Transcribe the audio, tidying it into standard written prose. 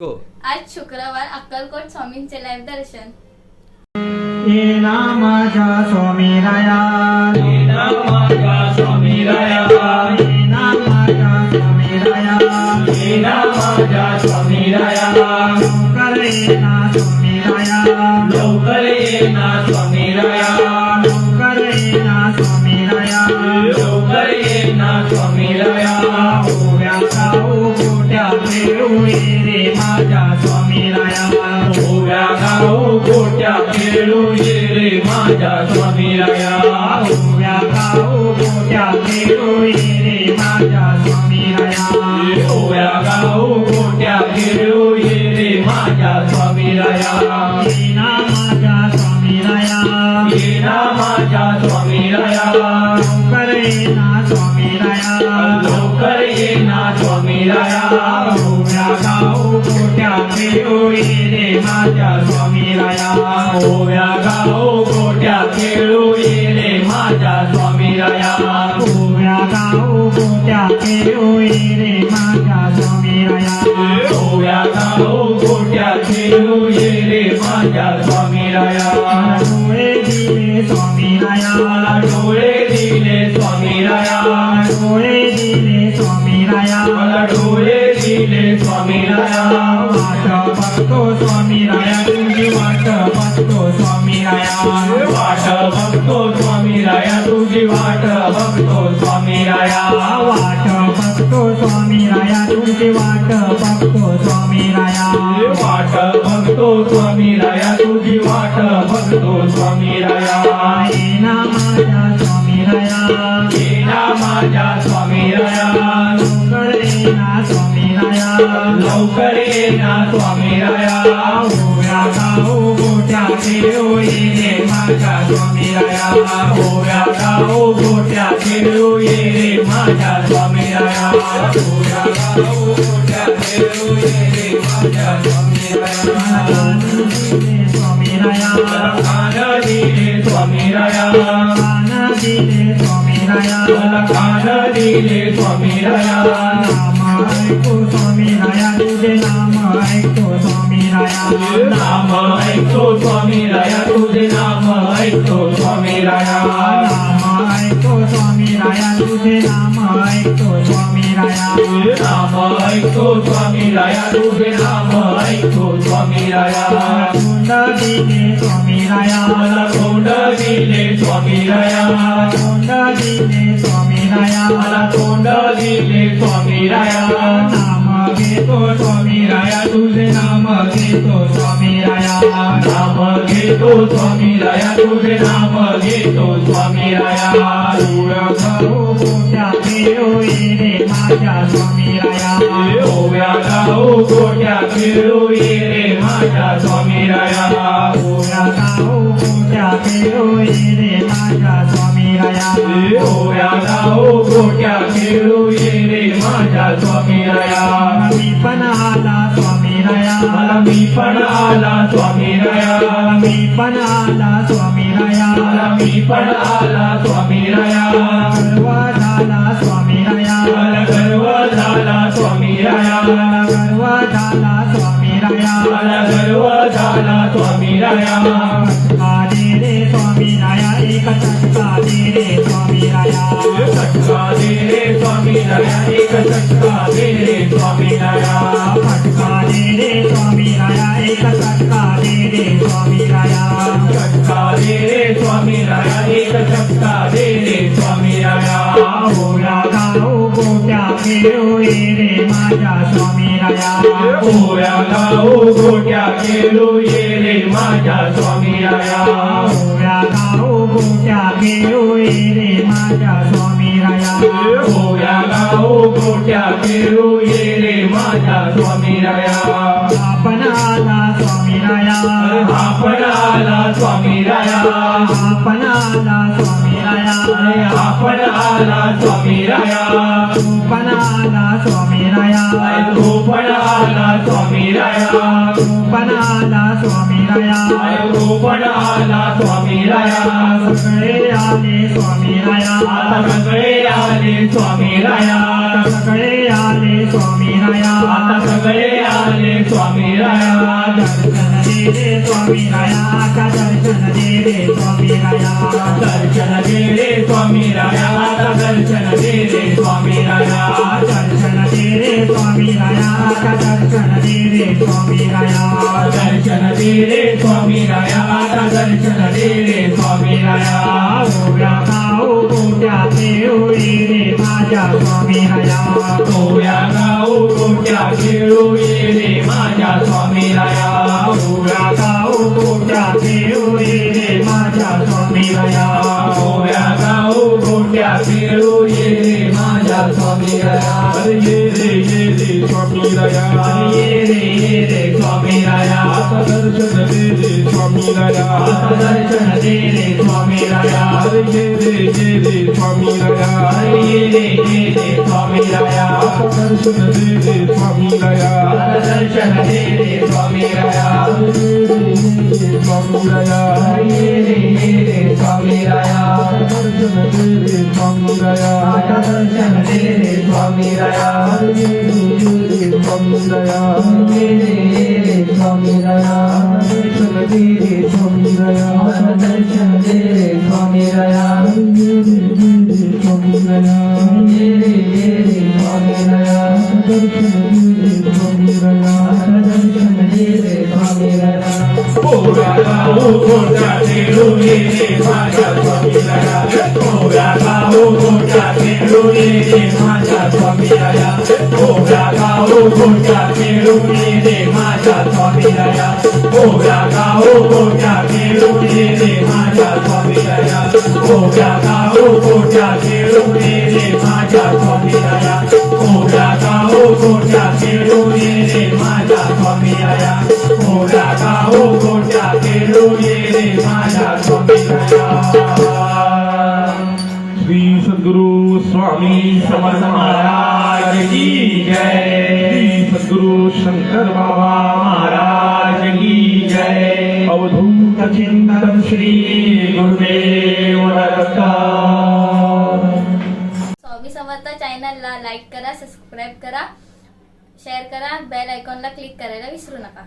हो. आज शुक्रवार अक्कलकोट स्वामींचे लाईव्ह दर्शन. येना माझ्या स्वामीराया, येना माझ्या स्वामीराया, येना माझ्या स्वामीराया, येना माझ्या स्वामीराया, लवकर येना स्वामीराया, लवकर येना स्वामीराया, लवकर येना स्वामीराया, लवकर येना स्वामीराया. ओव्या गाऊ गोट्या खेळू ये रे माझ्या स्वामीराया, ओव्या गाऊ गोट्या खेळू ये रे माझ्या स्वामीराया, ओव्या गाऊ गोट्या खेळू ये रे माझ्या स्वामीराया. ओव्या गाऊ गोट्या खेळू ये रे माझ्या स्वामीराया. येना माझ्या स्वामीराया, येना माझ्या स्वामीराया, लवकर येना स्वामीराया, लवकर येना स्वामीराया. ओव्या गाऊ गोट्या खेळू ये रे माझ्या स्वामीराया, ओव्या गाऊ गोट्या खेळू ये रे माझ्या स्वामीराया, ओव्या गाऊ गोट्या खेळू ये रे माझ्या स्वामीराया. ओव्या गाऊ गोट्या खेळू ये रे माझ्या स्वामीराया. डोळे दिले स्वामीराया, डोळे दिले स्वामीराया, डोळे दिले स्वामीराया, मला डोळे दिले स्वामीराया. वाट बघतो स्वामीराया, तुझी वाट बघतो स्वामीराया, वाट बघतो स्वामीराया, तुझी वाट बघतो स्वामीराया. वाट बघतो स्वामीराया, तुझी वाट बघतो स्वामीराया. वाट बघतो स्वामीराया, तुझी वाट बघतो स्वामीराया. येना माझ्या स्वामीराया, येना माझ्या स्वामीराया, लवकर येना स्वामीराया, लवकर येना स्वामीराया. ओव्या गाऊ गोट्या खेळू ये रे माझ्या स्वामीराया, ओव्या गाऊ गोट्या खेळू ये रे माझ्या स्वामीराया. ओव्या गाऊ गोट्या खेळू ये रे माझ्या स्वामीराया. स्वामीराया, कान दिले स्वामीराया, कान दिले स्वामीराया, मला कान दिले स्वामीराया. नाम ऐकतो स्वामीराया, तुझे नाम ऐकतो स्वामीराया, नाम ऐकतो स्वामीराया, तुझे नाम ऐकतो स्वामीराया. नाम ऐकतो स्वामीराया, तुझे नाम ऐकतो स्वामीराया. नाम ऐकतो स्वामीराया, तुझे नाम ऐकतो स्वामीराया. तोंड दिले स्वामीराया, मला तोंड दिले स्वामीराया, तोंड दिले स्वामीराया, मला तोंड दिले स्वामीराया. नाम घेतो स्वामीराया, तुझे नाम घेतो स्वामीराया, नाम घेतो स्वामीराया, तुझे नाम घेतो स्वामीराया. ओव्या गाऊ गोट्या खेळू ये रे माझ्या स्वामीराया, ओव्या गाऊ गोट्या खेळू ये रे माझ्या स्वामीराया. ओव्या गाऊ गोट्या खेळू ये रे माझ्या स्वामीराया. ओव्या गाऊ गोट्या खेळू ये रे माझ्या स्वामीराया. मी पण आला स्वामीराया, मला मी पण आला स्वामीराया, मी पण आला स्वामीराया, मला मी पण आला स्वामीराया. गर्व झाला स्वामीराया, मला गर्व झाला स्वामीराया, गर्व झाला स्वामीराया. मला गर्व झाला स्वामीराया. चटका दे रे स्वामीराया, एक चटका दे रे स्वामीराया, चटका दे रे स्वामीराया, एक चटका दे रे स्वामीराया. फटका दे रे स्वामीराया, एक चटका दे रे स्वामीराया. चटका दे रे स्वामीराया, एक चटका दे रे स्वामीराया. ओव्या गाऊ गोट्या खेळू ये रे माझ्या स्वामीराया, ओव्या गाऊ गोट्या खेळू ये रे माझ्या स्वामीराया. ओव्या गाऊ गोट्या खेळू ये रे माझ्या स्वामीराया. ओव्या गाऊ गोट्या खेळू ये रे माझ्या स्वामीराया. आपण आला स्वामीराया, आपण आला स्वामीराया, आपण आला स्वामीराया, आपण आला स्वामीराया. तू पण आला स्वामीराया, तू पण आला स्वामीराया, तू पण आला स्वामीराया. तू पण आला स्वामीराया. सगळे आले स्वामीराया, आता सगळे आले स्वामीराया, सगळे आले स्वामीराया. आता सगळे आले स्वामी राया दर्शन दे रे स्वामी राया का दर्शन दे रे स्वामी राया दर्शन दे रे स्वामी राया दर्शन दे रे स्वामी राया दर्शन दे रे स्वामी राया का दर्शन दे रे स्वामी राया दर्शन दे रे स्वामी राया दर्शन दे रे स्वामी राया ओव्या गाव गोट्याचे होई रे माझ्या स्वामी राया ओव्या गाव गोट्या खेळू ये रे माझ्या स्वामी राया ओव्या गाव गोट्याचे होई रे माझ्या स्वामी राया ओव्या गाव गोट्या खेळू ये रे माझ्या स्वामी राया ये रे स्वामी राया ये रे स्वामी राया दर्शन दे रे स्वामी राया दर्शन दे रे स्वामी राया ये रे स्वामी राया ये रे स्वामी राया दर्शन दे रे स्वामी राया दर्शन दे रे स्वामी राया स्वामी राया ये रे स्वामी राया दर्शन दे रे स्वामी राया दर्शन दे रे स्वामी राया स्वामी राया ये रे स्वामी राया दर्शन दे रे स्वामी राया दर्शन दे रे स्वामी राया स्वामी राया ये रे स्वामी राया दर्शन दे रे स्वामी राया दर्शन दे रे स्वामी राया ओव्या गाव गोट्या खेळू ये रे माझ्या स्वामी राया ओव्या गाव गोट्या खेळू ये रे माझ्या स्वामी राया ओव्या गाव गोट्या खेळू ये रे माझ्या स्वामी राया ओव्या गाव गोट्या खेळू ये रे माझ्या स्वामी राया ओव्या गाव गोट्या खेळू ये रे माझ्या स्वामी राया ओव्या गाव गोट्या खेळू ये रे माझ्या स्वामी राया ओव्या गाव गोट्या खेळू ये रे माझ्या स्वामी राया श्री सद्गुरु स्वामी समर्थ महाराज की जय श्री सद्गुरु शंकर बाबा महाराज की जय अवधूत चिंतन श्री गुरुदेव दत्त स्वामी समर्थ चॅनलला लाईक करा, सबस्क्राईब करा, शेअर करा, बेल आयकॉनला क्लिक करायला विसरू नका.